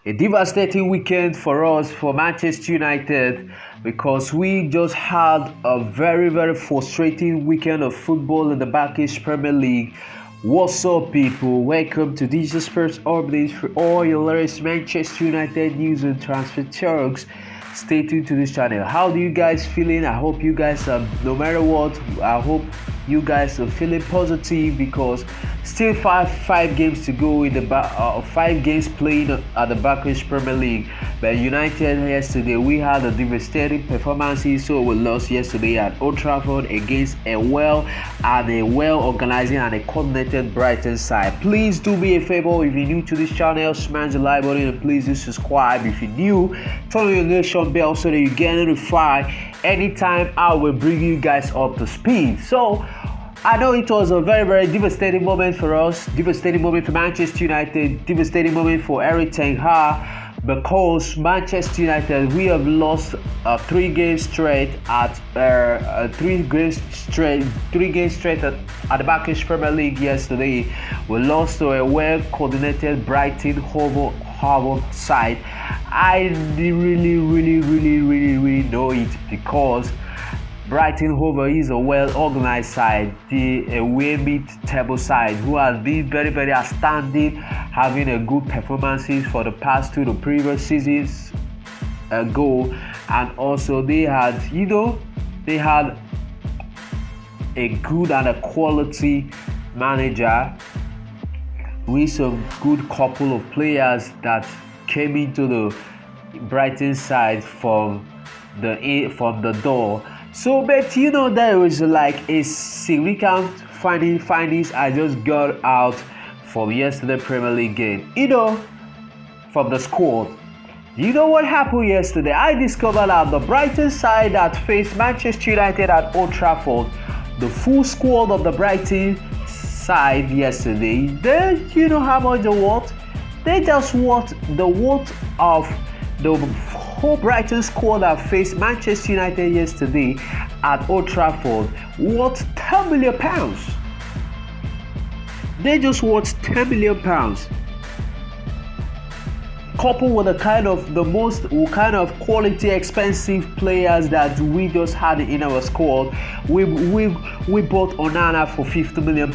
A devastating weekend for us, for Manchester United, because we just had a very, very frustrating weekend of football in the Turkish Premier League. What's up, people? Welcome to Digital Sports Updates for all your latest Manchester United news and transfer talks. Stay tuned to this channel. How do you guys feeling? I hope you guys are, no matter what, I hope you guys are feeling positive because still five games to go in the 5 games played at the Turkish Premier League. But United yesterday, we had a devastating performance. So we lost yesterday at Old Trafford against a well organized and a coordinated Brighton side. Please do me a favor, if you're new to this channel, smash the like button and please do subscribe. If you're new, turn on your notification bell so that you get notified anytime I will bring you guys up to speed. So I know it was a very, very devastating moment for us, devastating moment for Manchester United, devastating moment for Ten Hag, because Manchester United, we have lost 3 games straight at 3 games straight at the Turkish Premier League yesterday. We lost to a well-coordinated Brighton Hove side. I really know it because Brighton Hove is a well-organized side, the away mid-table side who has been very, very outstanding, having a good performances for the past 2 to previous seasons ago, and also they had a good and a quality manager with some good couple of players that came into the Brighton side from the door. So, but there was like a significant findings I just got out from yesterday Premier League game. From the squad. You know what happened yesterday? I discovered that the Brighton side that faced Manchester United at Old Trafford, the full squad of the Brighton side yesterday, you know how much they worth? They just worth the worth of the whole Brighton squad that faced Manchester United yesterday at Old Trafford worth £10 million. They just worth £10 million. Coupled with the kind of quality expensive players that we just had in our squad. We bought Onana for £50 million,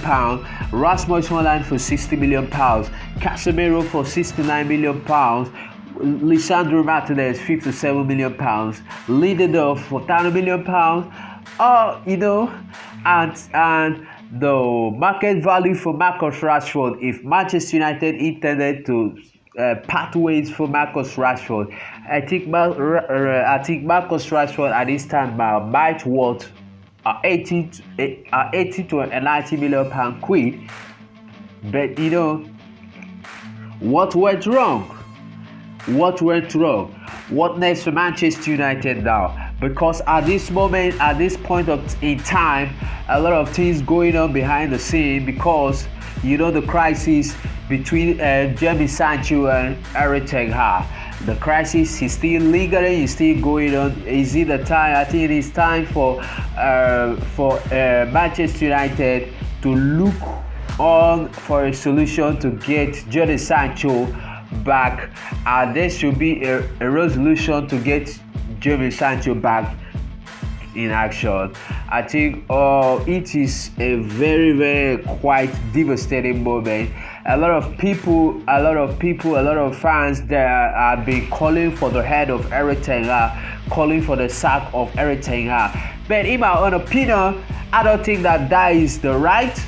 Rasmus Hojlund for £60 million, Casemiro for £69 million, Lisandro Martinez £57 million, Lindelof for £30 million. And the market value for Marcus Rashford, if Manchester United intended to part ways for Marcus Rashford, I think Marcus Rashford at this time might worth 80 to 90 million pound quid. But what went wrong? What next for Manchester United now? Because at this point in time, a lot of things going on behind the scene, because the crisis between Jadon Sancho and Ten Hag. The crisis is still lingering, is still going on. Is it the time? I think it is time for Manchester United to look on for a solution to get Jadon Sancho back, and there should be a resolution to get Jadon Sancho back in action. I think it is a very, very quite devastating moment. A lot of fans that have been calling for the head of Ten Hag, calling for the sack of Ten Hag. But in my own opinion, I don't think that is the right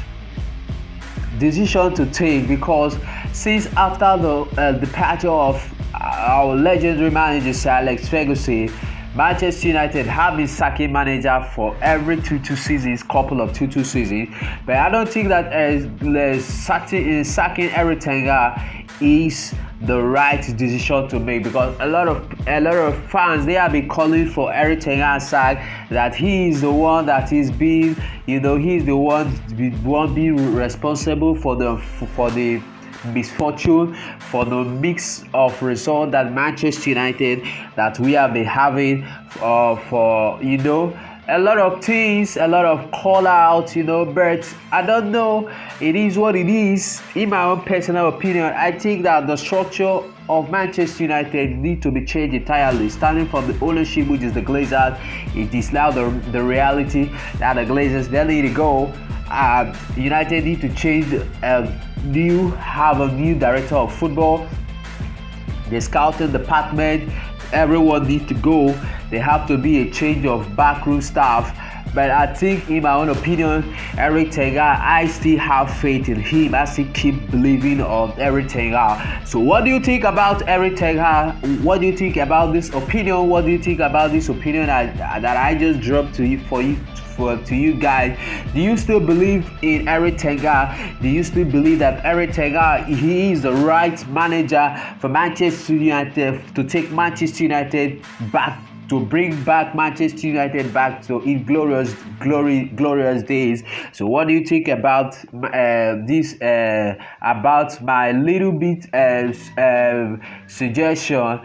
decision to take, because since after the departure of our legendary manager Sir Alex Ferguson, Manchester United have been sacking manager for every two seasons, couple of two seasons. But I don't think that sacking Ten Hag is the right decision to make, because a lot of fans, they have been calling for Ten Hag sack, that he is the one that is being, he's the one being responsible for the misfortune, for the mix of results that Manchester United that we have been having for a lot of things, a lot of call out, but I don't know. It is what it is. In my own personal opinion, I think that the structure of Manchester United need to be changed entirely, starting from the ownership, which is the Glazers. It is now the reality that the Glazers, they need to go. United need to change, have a new director of football. The scouting department, everyone needs to go. There have to be a change of backroom staff. But I think, in my own opinion, Erik Ten Hag, I still have faith in him. I still keep believing on Erik Ten Hag. So what do you think about Erik Ten Hag? What do you think about this opinion? What do you think about this opinion that I just dropped to you guys? Do you still believe in Erik Ten Hag? Do you still believe that Erik Ten Hag, he is the right manager for Manchester United to take Manchester United back, to bring back Manchester United back to its glorious days? So what do you think about this, about my little bit suggestion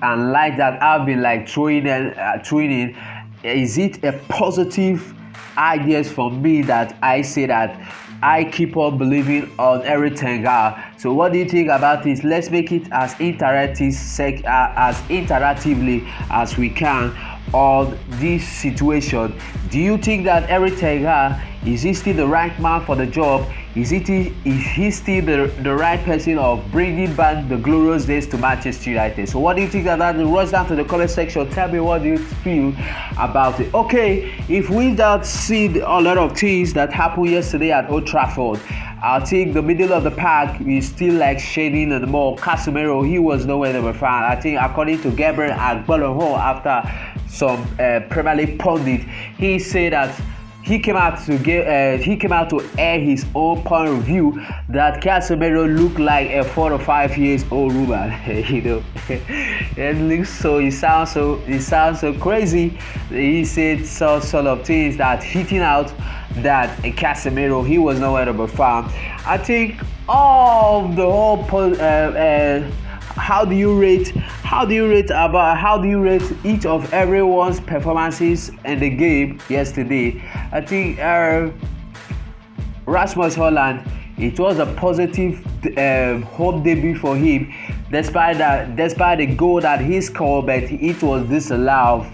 and like that I've been like throwing in? Is it a positive ideas for me that I say that I keep on believing on Erik Ten Hag? So what do you think about this? Let's make it as interactively as we can on this situation. Do you think that Erik Ten Hag, is he still the right man for the job? Is he still the right person of bringing back the glorious days to Manchester United? So what do you think about that? Rush down to the comment section. Tell me what do you feel about it. Okay, if we don't see a lot of things that happened yesterday at Old Trafford, I think the middle of the pack is still like shading and more. Casemiro, he was nowhere to be found. I think according to Gabriel Agbolonho, after some Premier League pundit, he said that he came out to air his own point of view that Casemiro looked like a 4 or 5 years old woman. It sounds so crazy. He said sort of things that hitting out that Casemiro, he was nowhere to be found. I think all the whole how do you rate each of everyone's performances in the game yesterday? I think Rasmus Haaland, it was a positive home debut for him, despite the goal that he scored, but it was disallowed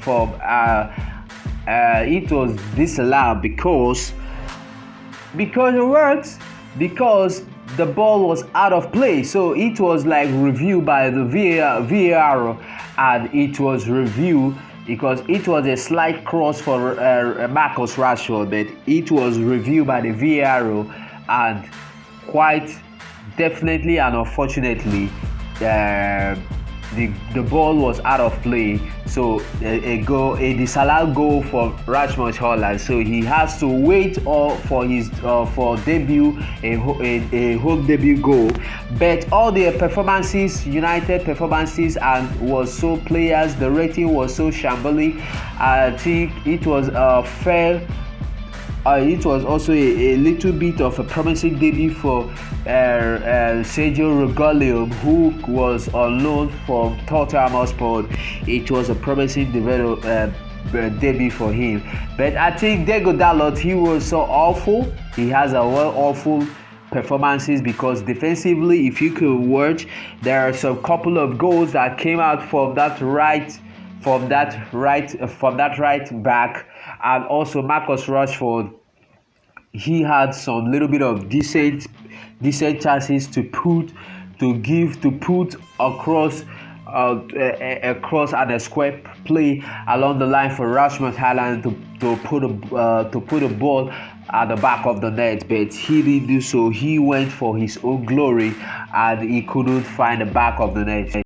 because the ball was out of play. So it was like reviewed by the VAR, and it was reviewed because it was a slight cross for Marcus Rashford, but it was reviewed by the VAR, and quite definitely and unfortunately the ball was out of play. So a disallowed goal for Rasmus Haaland. So he has to wait for his debut, a home debut goal. But all the United performances, and was so players, the rating was so shambolic. I think it was fair. It was also a little bit of a promising debut for Sergio Reguilón, who was on loan from Tottenham Hotspur. It was a promising debut for him. But I think Diego Dalot, he was so awful. He has a awful performances, because defensively, if you could watch, there are some couple of goals that came out from that right back. And also Marcus Rashford, he had some little bit of decent chances to put across and a square play along the line for Rasmus Haaland to put a ball at the back of the net, but he didn't do so. He went for his own glory and he couldn't find the back of the net.